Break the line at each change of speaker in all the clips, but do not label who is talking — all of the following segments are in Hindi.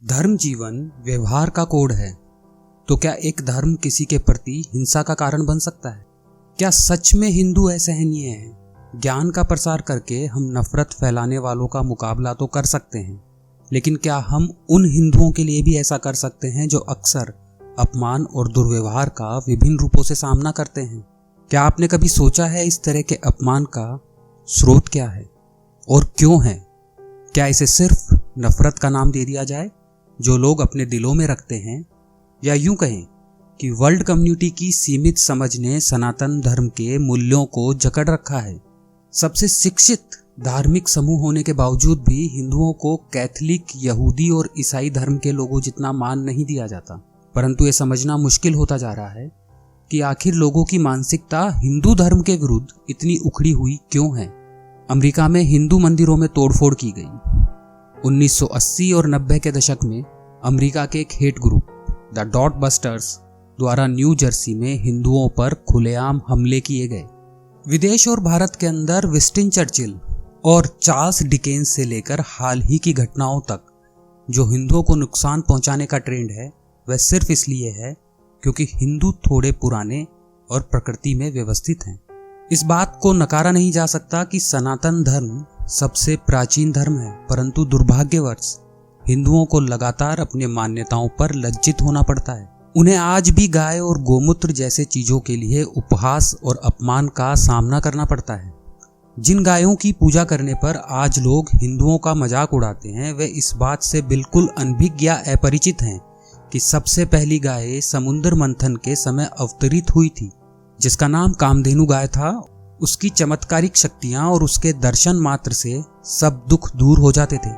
धर्म जीवन व्यवहार का कोड है, तो क्या एक धर्म किसी के प्रति हिंसा का कारण बन सकता है? क्या सच में हिंदू असहनीय हैं? ज्ञान का प्रसार करके हम नफरत फैलाने वालों का मुकाबला तो कर सकते हैं, लेकिन क्या हम उन हिंदुओं के लिए भी ऐसा कर सकते हैं जो अक्सर अपमान और दुर्व्यवहार का विभिन्न रूपों से सामना करते हैं? क्या आपने कभी सोचा है इस तरह के अपमान का स्रोत क्या है और क्यों है? क्या इसे सिर्फ नफरत का नाम दे दिया जाए जो लोग अपने दिलों में रखते हैं, या यूं कहें कि वर्ल्ड कम्युनिटी की सीमित समझ ने सनातन धर्म के मूल्यों को जकड़ रखा है? सबसे शिक्षित धार्मिक समूह होने के बावजूद भी हिंदुओं को कैथलिक, यहूदी और ईसाई धर्म के लोगों जितना मान नहीं दिया जाता। परंतु ये समझना मुश्किल होता जा रहा है कि आखिर लोगों की मानसिकता हिंदू धर्म के विरुद्ध इतनी उखड़ी हुई क्यों है। अमेरिका में हिंदू मंदिरों में तोड़फोड़ की गई। 1980 और 90 के दशक में अमेरिका के एक hate group the dot busters द्वारा न्यू जर्सी में हिंदुओं पर खुलेआम हमले किए गए। विदेश और भारत के अंदर विंस्टन चर्चिल और चार्ल्स डिकेंस से लेकर हाल ही की घटनाओं तक जो हिंदुओं को नुकसान पहुंचाने का ट्रेंड है, वह सिर्फ इसलिए है क्योंकि हिंदू थोड़े पुराने और प्रकृति में व्यवस्थित हैं। इस बात को नकारा नहीं जा सकता कि सनातन धर्म सबसे प्राचीन धर्म है, परंतु दुर्भाग्यवश हिंदुओं को लगातार अपने मान्यताओं पर लज्जित होना पड़ता है। उन्हें आज भी गाय और गोमूत्र जैसे चीजों के लिए उपहास और अपमान का सामना करना पड़ता है। जिन गायों की पूजा करने पर आज लोग हिंदुओं का मजाक उड़ाते हैं, वे इस बात से बिल्कुल अनभिज्ञ या अपरिचित हैं कि सबसे पहली गाय समुद्र मंथन के समय अवतरित हुई थी, जिसका नाम कामधेनु गाय था। उसकी चमत्कारिक शक्तियां और उसके दर्शन मात्र से सब दुख दूर हो जाते थे।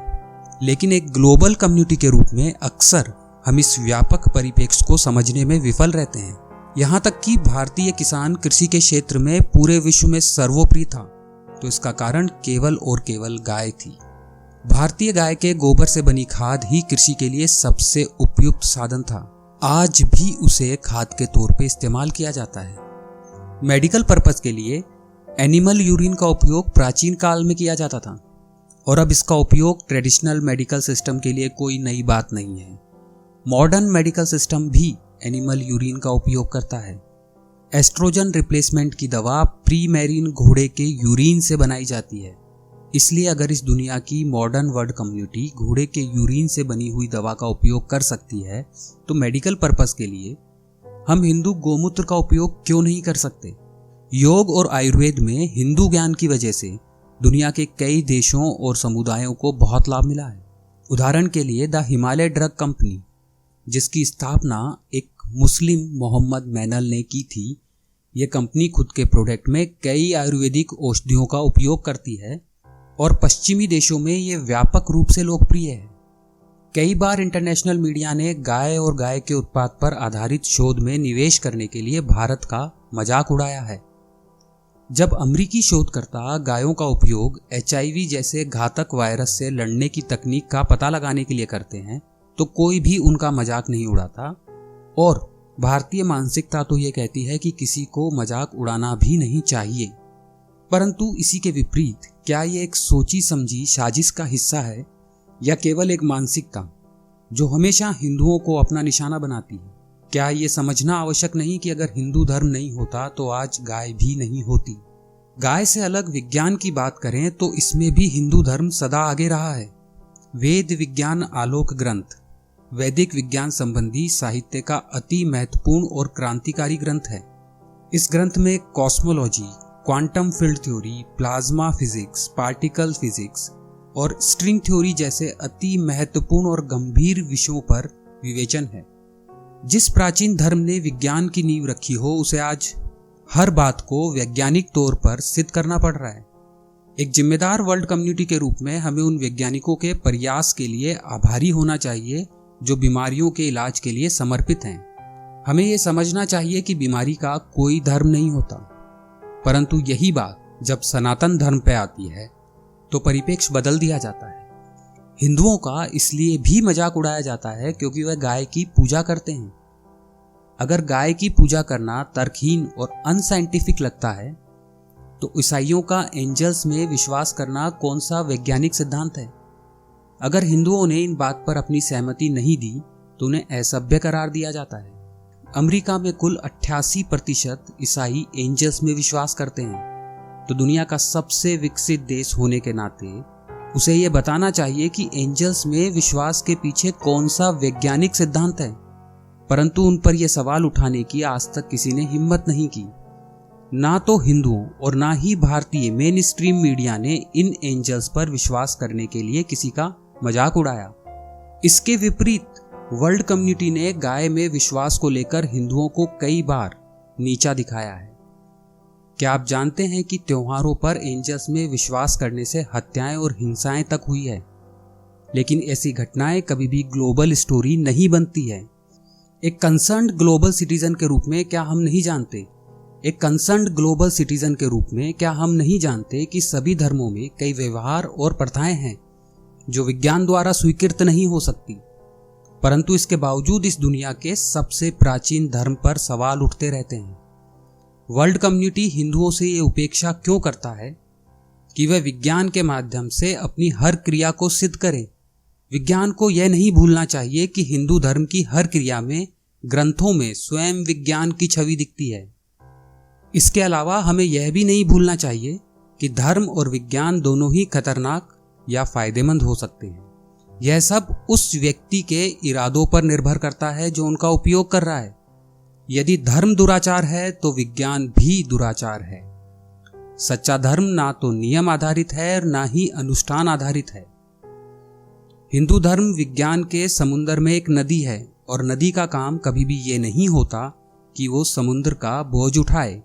लेकिन एक ग्लोबल कम्युनिटी के रूप में अक्सर हम इस व्यापक परिप्रेक्ष्य को समझने में विफल रहते हैं। यहाँ तक कि भारतीय किसान कृषि के क्षेत्र में पूरे विश्व में सर्वोपरि था, तो इसका कारण केवल और केवल गाय थी। भारतीय गाय के गोबर से बनी खाद ही कृषि के लिए सबसे उपयुक्त साधन था। आज भी उसे खाद के तौर पे इस्तेमाल किया जाता है। मेडिकल पर्पस के लिए एनिमल यूरिन का उपयोग प्राचीन काल में किया जाता था, और अब इसका उपयोग ट्रेडिशनल मेडिकल सिस्टम के लिए कोई नई बात नहीं है। मॉडर्न मेडिकल सिस्टम भी एनिमल यूरिन का उपयोग करता है। एस्ट्रोजन रिप्लेसमेंट की दवा प्री मैरिन घोड़े के यूरिन से बनाई जाती है। इसलिए अगर इस दुनिया की मॉडर्न वर्ल्ड कम्युनिटी घोड़े के यूरिन से बनी हुई दवा का उपयोग कर सकती है, तो मेडिकल पर्पस के लिए हम हिंदू गोमूत्र का उपयोग क्यों नहीं कर सकते? योग और आयुर्वेद में हिंदू ज्ञान की वजह से दुनिया के कई देशों और समुदायों को बहुत लाभ मिला है। उदाहरण के लिए द हिमालय ड्रग कंपनी, जिसकी स्थापना एक मुस्लिम मोहम्मद मैनल ने की थी, यह कंपनी खुद के प्रोडक्ट में कई आयुर्वेदिक औषधियों का उपयोग करती है और पश्चिमी देशों में यह व्यापक रूप से लोकप्रिय है। कई बार इंटरनेशनल मीडिया ने गाय और गाय के उत्पाद पर आधारित शोध में निवेश करने के लिए भारत का मजाक उड़ाया है। जब अमेरिकी शोधकर्ता गायों का उपयोग HIV जैसे घातक वायरस से लड़ने की तकनीक का पता लगाने के लिए करते हैं, तो कोई भी उनका मजाक नहीं उड़ाता। और भारतीय मानसिकता तो ये कहती है कि किसी को मजाक उड़ाना भी नहीं चाहिए। परंतु इसी के विपरीत, क्या ये एक सोची समझी साजिश का हिस्सा है, या केवल एक मानसिकता जो हमेशा हिंदुओं को अपना निशाना बनाती है? क्या ये समझना आवश्यक नहीं कि अगर हिंदू धर्म नहीं होता तो आज गाय भी नहीं होती? गाय से अलग विज्ञान की बात करें तो इसमें भी हिंदू धर्म सदा आगे रहा है। वेद विज्ञान आलोक ग्रंथ वैदिक विज्ञान संबंधी साहित्य का अति महत्वपूर्ण और क्रांतिकारी ग्रंथ है। इस ग्रंथ में cosmology, quantum field theory, plasma physics, particle physics और स्ट्रिंग थ्योरी जैसे अति महत्वपूर्ण और गंभीर विषयों पर विवेचन है। जिस प्राचीन धर्म ने विज्ञान की नींव रखी हो, उसे आज हर बात को वैज्ञानिक तौर पर सिद्ध करना पड़ रहा है। एक जिम्मेदार वर्ल्ड कम्युनिटी के रूप में हमें उन वैज्ञानिकों के प्रयास के लिए आभारी होना चाहिए जो बीमारियों के इलाज के लिए समर्पित हैं। हमें यह समझना चाहिए कि बीमारी का कोई धर्म नहीं होता, परंतु यही बात जब सनातन धर्म पे आती है तो परिप्रेक्ष्य बदल दिया जाता है। हिंदुओं का इसलिए भी मजाक उड़ाया जाता है क्योंकि वह गाय की पूजा करते हैं। अगर गाय की पूजा करना तर्कहीन और अनसाइंटिफिक लगता है, तो ईसाइयों का एंजल्स में विश्वास करना कौन सा वैज्ञानिक सिद्धांत है? अगर हिंदुओं ने इन बात पर अपनी सहमति नहीं दी तो उन्हें असभ्य करार दिया जाता है। अमेरिका में कुल 88% ईसाई एंजल्स में विश्वास करते हैं, तो दुनिया का सबसे विकसित देश होने के नाते उसे यह बताना चाहिए कि एंजल्स में विश्वास के पीछे कौन सा वैज्ञानिक सिद्धांत है। परंतु उन पर यह सवाल उठाने की आज तक किसी ने हिम्मत नहीं की। ना तो हिंदुओं और ना ही भारतीय मेन स्ट्रीम मीडिया ने इन एंजल्स पर विश्वास करने के लिए किसी का मजाक उड़ाया। इसके विपरीत वर्ल्ड कम्युनिटी ने गाय में विश्वास को लेकर हिंदुओं को कई बार नीचा दिखाया है। क्या आप जानते हैं कि त्योहारों पर एंजल्स में विश्वास करने से हत्याएं और हिंसाएं तक हुई है, लेकिन ऐसी घटनाएं कभी भी ग्लोबल स्टोरी नहीं बनती है। एक कंसर्न्ड ग्लोबल सिटीजन के रूप में क्या हम नहीं जानते कि सभी धर्मों में कई व्यवहार और प्रथाएं हैं जो विज्ञान द्वारा स्वीकृत नहीं हो सकती, परंतु इसके बावजूद इस दुनिया के सबसे प्राचीन धर्म पर सवाल उठते रहते हैं। वर्ल्ड कम्युनिटी हिंदुओं से ये उपेक्षा क्यों करता है कि वह विज्ञान के माध्यम से अपनी हर क्रिया को सिद्ध करे। विज्ञान को यह नहीं भूलना चाहिए कि हिंदू धर्म की हर क्रिया में, ग्रंथों में स्वयं विज्ञान की छवि दिखती है। इसके अलावा हमें यह भी नहीं भूलना चाहिए कि धर्म और विज्ञान दोनों ही खतरनाक या फायदेमंद हो सकते हैं। यह सब उस व्यक्ति के इरादों पर निर्भर करता है जो उनका उपयोग कर रहा है। यदि धर्म दुराचार है तो विज्ञान भी दुराचार है। सच्चा धर्म ना तो नियम आधारित है और ना ही अनुष्ठान आधारित है। हिंदू धर्म विज्ञान के समुद्र में एक नदी है और नदी का काम कभी भी ये नहीं होता कि वो समुद्र का बोझ उठाए,